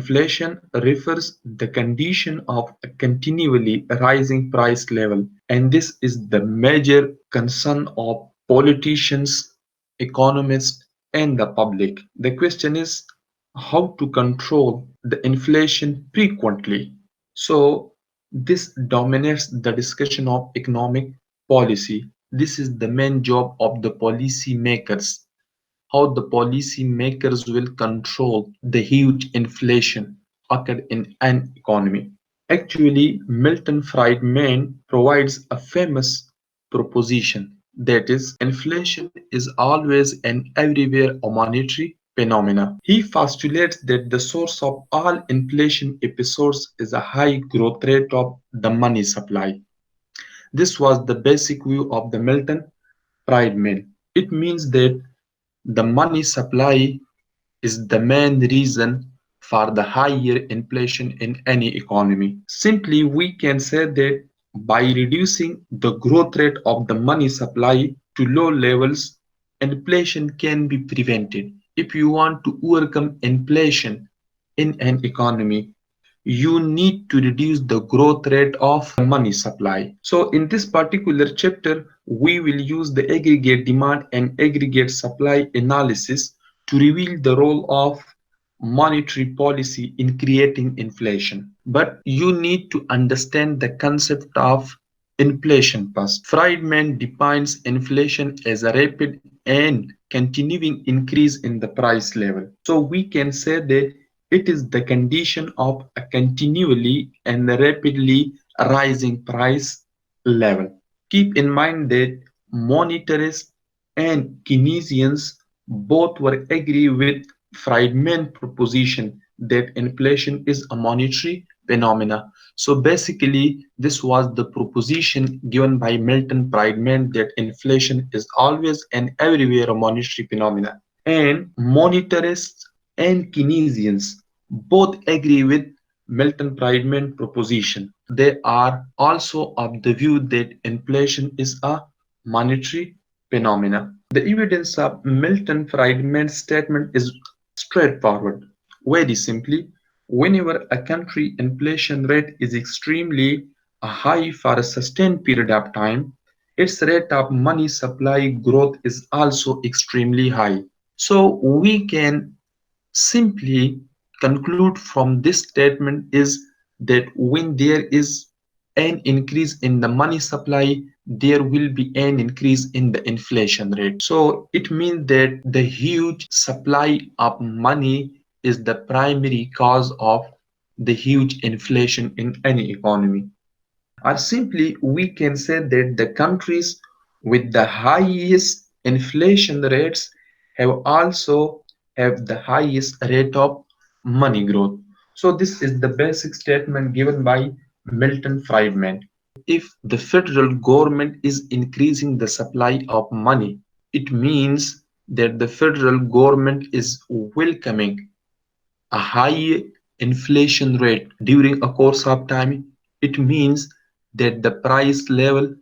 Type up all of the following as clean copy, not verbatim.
Inflation refers the condition of a continually rising price level, and this is the major concern of politicians, economists, and the public. The question is how to control the inflation frequently. So this dominates the discussion of economic policy. This is the main job of the policy makers, how the policy makers will control the huge inflation occurred in an economy. Actually, Milton Friedman provides a famous proposition, that is, inflation is always and everywhere a monetary phenomena. He postulates that the source of all inflation episodes is a high growth rate of the money supply. This was the basic view of the Milton Friedman. It means that the money supply is the main reason for the higher inflation in any economy. Simply, we can say that by reducing the growth rate of the money supply to low levels, inflation can be prevented. If you want to overcome inflation in an economy, you need to reduce the growth rate of the money supply. So in this particular chapter, we will use the aggregate demand and aggregate supply analysis to reveal the role of monetary policy in creating inflation. But you need to understand the concept of inflation first. Friedman defines inflation as a rapid and continuing increase in the price level. So we can say that it is the condition of a continually and rapidly rising price level. Keep in mind that monetarists and Keynesians both were agree with Friedman's proposition that inflation is a monetary phenomena. So basically, this was the proposition given by Milton Friedman that inflation is always and everywhere a monetary phenomena. And monetarists and Keynesians both agree with Milton Friedman proposition. They are also of the view that inflation is a monetary phenomena. The evidence of Milton Friedman's statement is straightforward. Very simply, whenever a country inflation rate is extremely high for a sustained period of time, its rate of money supply growth is also extremely high. So we can simply conclude from this statement is that when there is an increase in the money supply, there will be an increase in the inflation rate. So it means that the huge supply of money is the primary cause of the huge inflation in any economy. Or simply, we can say that the countries with the highest inflation rates have also have the highest rate of money growth. So this is the basic statement given by Milton Friedman. If the federal government is increasing the supply of money, it means that the federal government is welcoming a high inflation rate during a course of time. It means that the price level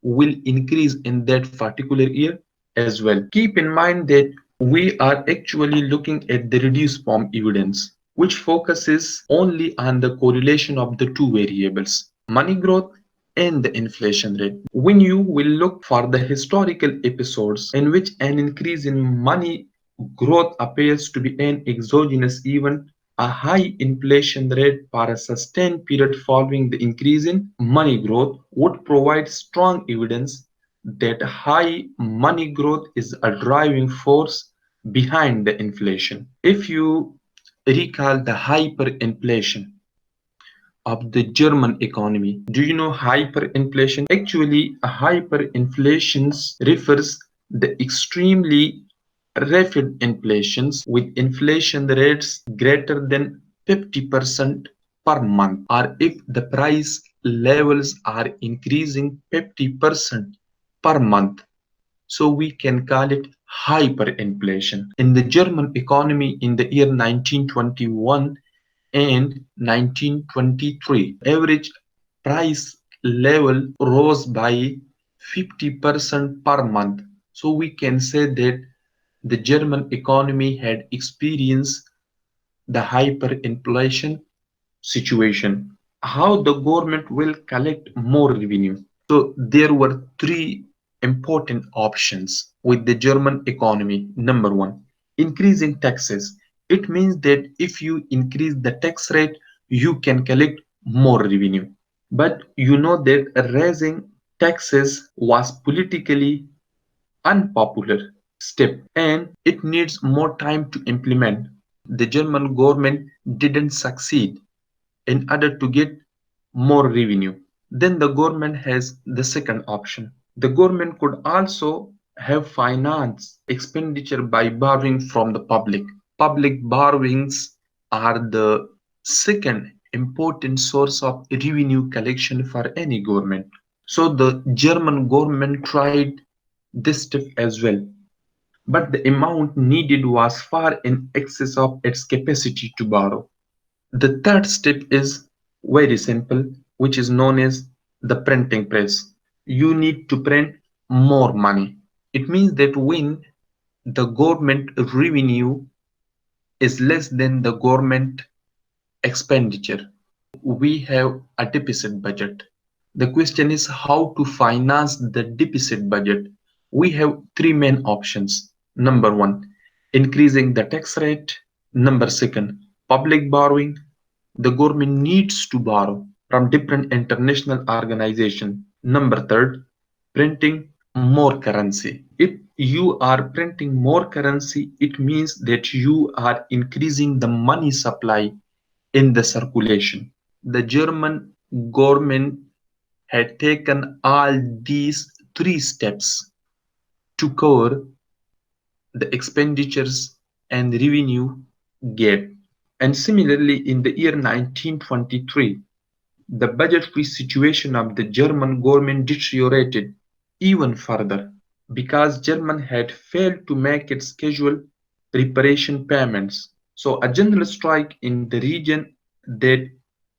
will increase in that particular year as well. Keep in mind that we are actually looking at the reduced form evidence, which focuses only on the correlation of the two variables, money growth and the inflation rate. When you will look for the historical episodes in which an increase in money growth appears to be an exogenous event, a high inflation rate for a sustained period following the increase in money growth would provide strong evidence that high money growth is a driving force behind the inflation. If you recall the hyperinflation of the German economy, do you know hyperinflation? Actually, a hyperinflation refers the extremely rapid inflations with inflation rates greater than 50% per month, or if the price levels are increasing 50% per month. So we can call it hyperinflation. In the German economy in the year 1921 and 1923, average price level rose by 50% per month. So we can say that the German economy had experienced the hyperinflation situation. How the government will collect more revenue. So there were three important options with the German economy. Number one, increasing taxes. It means that if you increase the tax rate, you can collect more revenue. But you know that raising taxes was politically unpopular step and it needs more time to implement. The German government didn't succeed in order to get more revenue. Then the government has the second option. The government could also have finance expenditure by borrowing from the public. Public borrowings are the second important source of revenue collection for any government. So the German government tried this step as well, but the amount needed was far in excess of its capacity to borrow. The third step is very simple, which is known as the printing press. You need to print more money. It means that when the government revenue is less than the government expenditure, we have a deficit budget. The question is how to finance the deficit budget. We have three main options. Number one, increasing the tax rate. Number second, public borrowing. The government needs to borrow from different international organizations. Number third, printing more currency. If you are printing more currency, it means that you are increasing the money supply in the circulation. The German government had taken all these three steps to cover the expenditures and revenue gap. And similarly, in the year 1923, the budgetary situation of the German government deteriorated even further because Germany had failed to make its scheduled reparation payments. So a general strike in the region that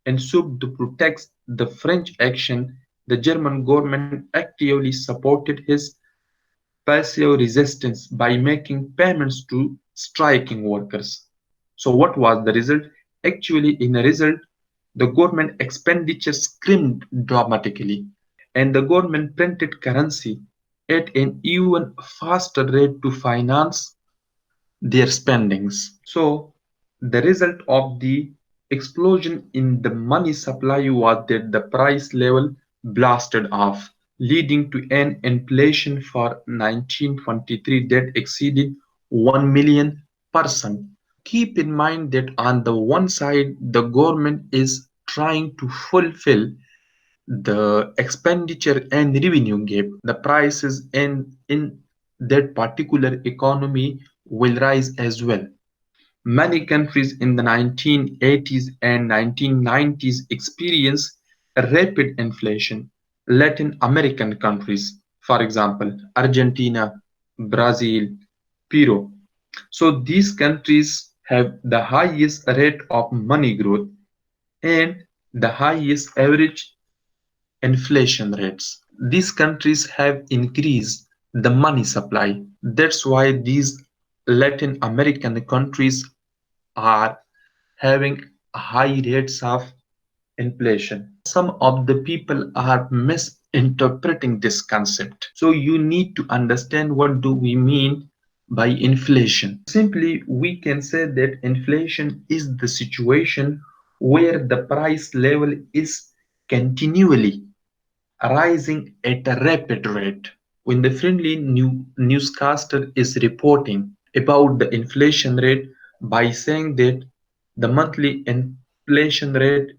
ensued to protect the French action, the German government actively supported his passive resistance by making payments to striking workers. So what was the result? Actually, in a result, the government expenditure screamed dramatically, and the government printed currency at an even faster rate to finance their spendings. So the result of the explosion in the money supply was that the price level blasted off, leading to an inflation for 1923 that exceeded 1 million percent. Keep in mind that on the one side, the government is trying to fulfill the expenditure and revenue gap. The prices in that particular economy will rise as well. Many countries in the 1980s and 1990s experienced rapid inflation. Latin American countries, for example, Argentina, Brazil, Peru. So these countries have the highest rate of money growth and the highest average inflation rates. These countries have increased the money supply. That's why these Latin American countries are having high rates of inflation. Some of the people are misinterpreting this concept. So you need to understand what do we mean by inflation. Simply, we can say that inflation is the situation where the price level is continually rising at a rapid rate. When the friendly newscaster is reporting about the inflation rate by saying that the monthly inflation rate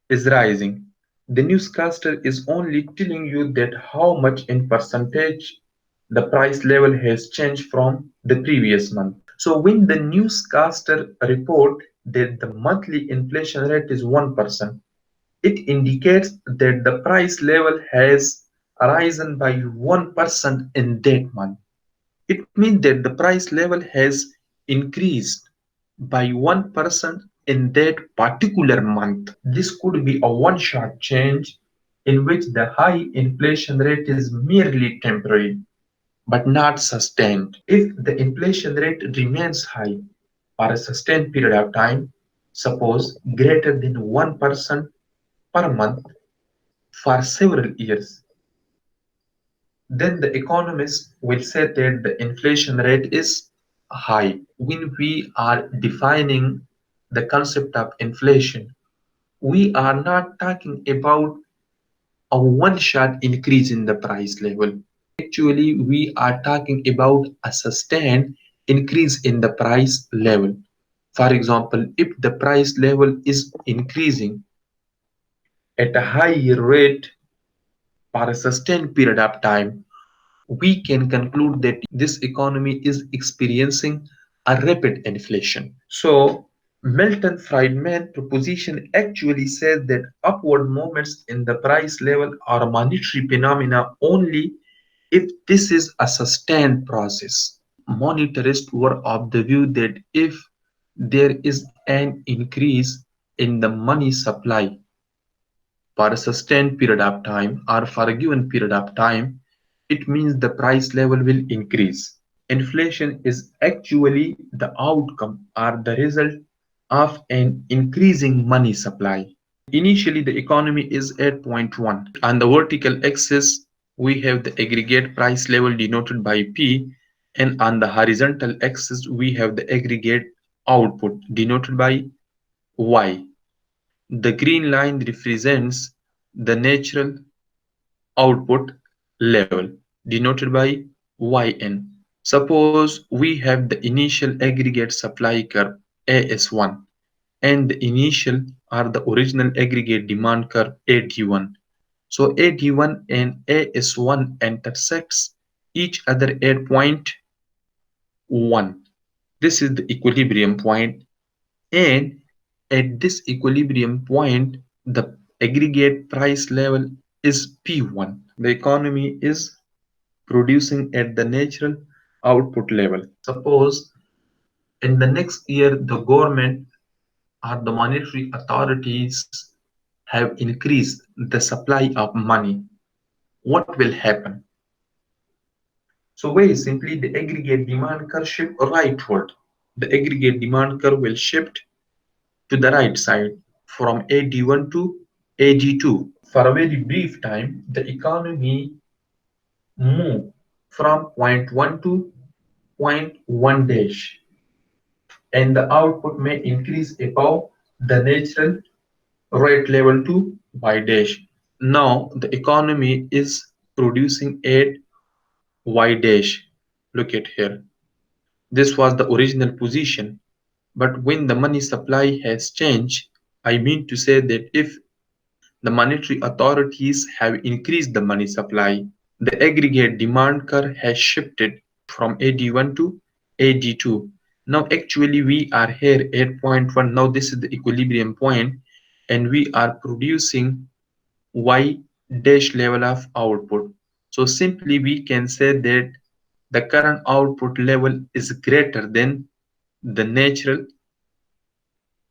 is rising, the newscaster is only telling you that how much in percentage the price level has changed from the previous month. So when the newscaster report that the monthly inflation rate is 1%, it indicates that the price level has risen by 1% in that month. It means that the price level has increased by 1% in that particular month. This could be a one-shot change in which the high inflation rate is merely temporary but not sustained. If the inflation rate remains high, for a sustained period of time, suppose greater than 1% per month for several years, then the economists will say that the inflation rate is high. When we are defining the concept of inflation, we are not talking about a one-shot increase in the price level. Actually, we are talking about a sustained increase in the price level. For example, if the price level is increasing at a higher rate for a sustained period of time, we can conclude that this economy is experiencing a rapid inflation. So, Milton Friedman proposition actually says that upward movements in the price level are monetary phenomena only if this is a sustained process. Monetarists were of the view that if there is an increase in the money supply for a sustained period of time or for a given period of time, it means the price level will increase. Inflation is actually the outcome or the result of an increasing money supply. Initially, the economy is at point 1. On the vertical axis, we have the aggregate price level denoted by P, and on the horizontal axis, we have the aggregate output denoted by Y. The green line represents the natural output level denoted by Yn. Suppose we have the initial aggregate supply curve AS1 and the initial or the original aggregate demand curve AD1. So AD1 and AS1 intersects each other at point 1. This is the equilibrium point, and at this equilibrium point, the aggregate price level is P1. The economy is producing at the natural output level. Suppose in the next year, the government or the monetary authorities have increased the supply of money. What will happen? So very simply, the aggregate demand curve shift rightward. The aggregate demand curve will shift to the right side from AD1 to AD2. For a very brief time, the economy moved from point 1 to point 1 dash, and the output may increase above the natural rate level to Y dash. Now the economy is producing at Y dash. Look at here. This was the original position. But when the money supply has changed, I mean to say that if the monetary authorities have increased the money supply, the aggregate demand curve has shifted from AD1 to AD2. Now actually we are here at point 1. Now this is the equilibrium point and we are producing Y dash level of output. So simply we can say that the current output level is greater than the natural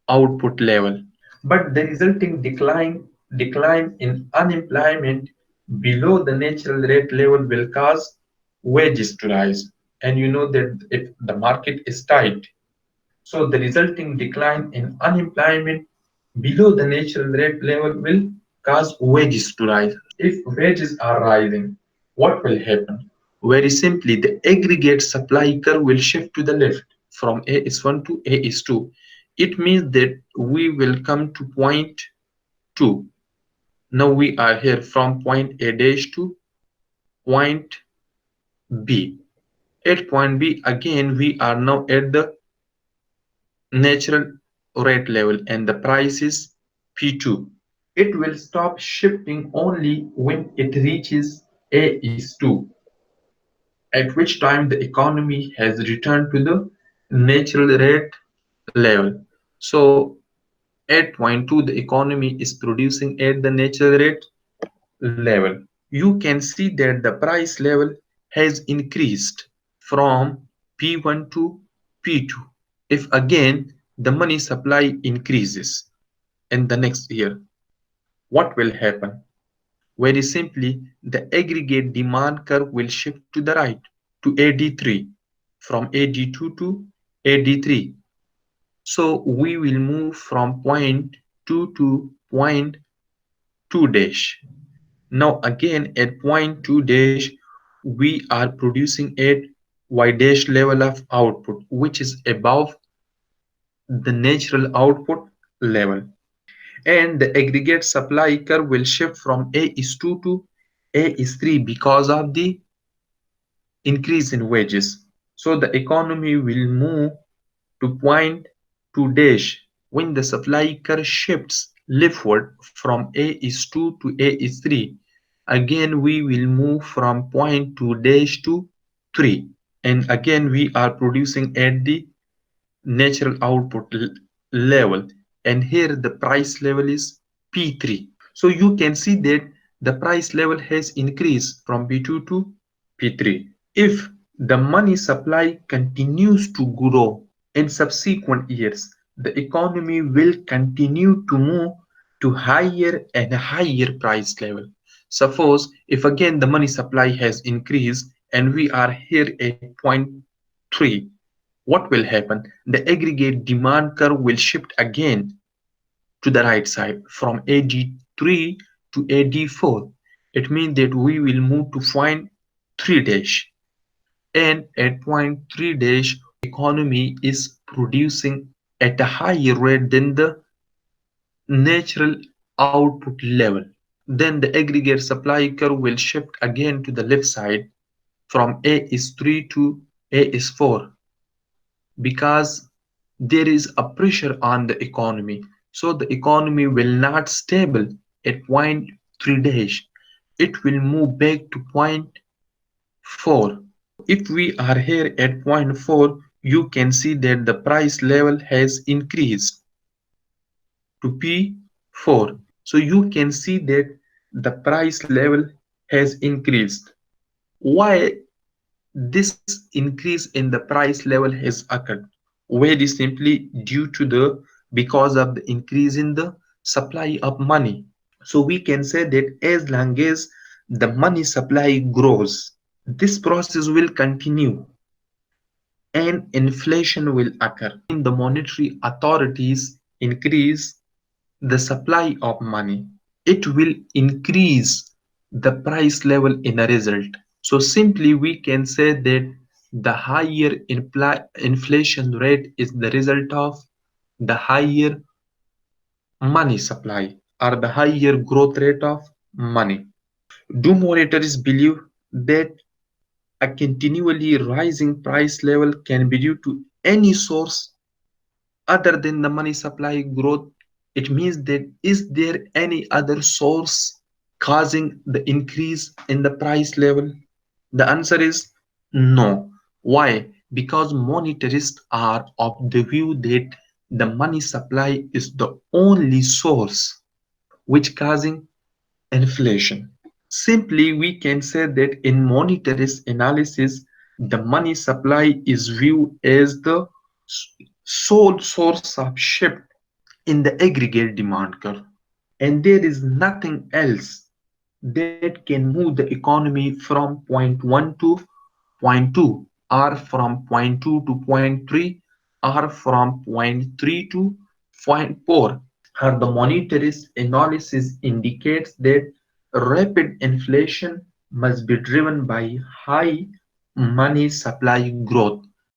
output level. But the resulting decline in unemployment below the natural rate level will cause wages to rise. And you know that if the market is tight, so the resulting decline in unemployment below the natural rate level will cause wages to rise. If wages are rising, what will happen? Very simply, the aggregate supply curve will shift to the left from A is 1 to A is 2. It means that we will come to point 2. Now we are here from point A dash to point B. At point B, again, we are now at the natural rate level and the price is P2. It will stop shifting only when it reaches A is 2, at which time the economy has returned to the natural rate level. So at point 2, the economy is producing at the natural rate level. You can see that the price level has increased from P1 to P2. If again the money supply increases in the next year, what will happen? Very simply, the aggregate demand curve will shift to the right to AD3, from AD2 to AD3. So we will move from point 2 to point 2 dash. Now again at point 2 dash we are producing at y dash level of output, which is above the natural output level, and the aggregate supply curve will shift from A is 2 to A is 3 because of the increase in wages. So the economy will move to point 2 dash when the supply curve shifts leftward from A is 2 to A is 3. Again we will move from point 2 dash to 3, and again we are producing at the natural output level, and here the price level is P3. So you can see that the price level has increased from P2 to P3. If the money supply continues to grow in subsequent years, the economy will continue to move to higher and higher price level. Suppose if again the money supply has increased and we are here at point 3, what will happen? The aggregate demand curve will shift again to the right side from AD3 to AD4. It means that we will move to point 3 dash, and at point 3 dash economy is producing at a higher rate than the natural output level. Then the aggregate supply curve will shift again to the left side from A is 3 to A is 4, because there is a pressure on the economy. So the economy will not stable at point 3 dash. It will move back to point 4. If we are here at point 4, you can see that the price level has increased to P4. So you can see that the price level has increased. Why this increase in the price level has occurred? Very simply due to the because of the increase in the supply of money. So we can say that as long as the money supply grows, this process will continue and inflation will occur. The monetary authorities increase the supply of money, it will increase the price level in a result. So simply we can say that the higher inflation rate is the result of the higher money supply or the higher growth rate of money. Do monetarists believe that a continually rising price level can be due to any source other than the money supply growth? It means that is there any other source causing the increase in the price level? The answer is no. Why? Because monetarists are of the view that the money supply is the only source which causing inflation. Simply, we can say that in monetarist analysis, the money supply is viewed as the sole source of shift in the aggregate demand curve, and there is nothing else that can move the economy from point 1 to point 2, or from point 2 to point 3, or from point 3 to point 4. Her the monetarist analysis indicates that rapid inflation must be driven by high money supply growth.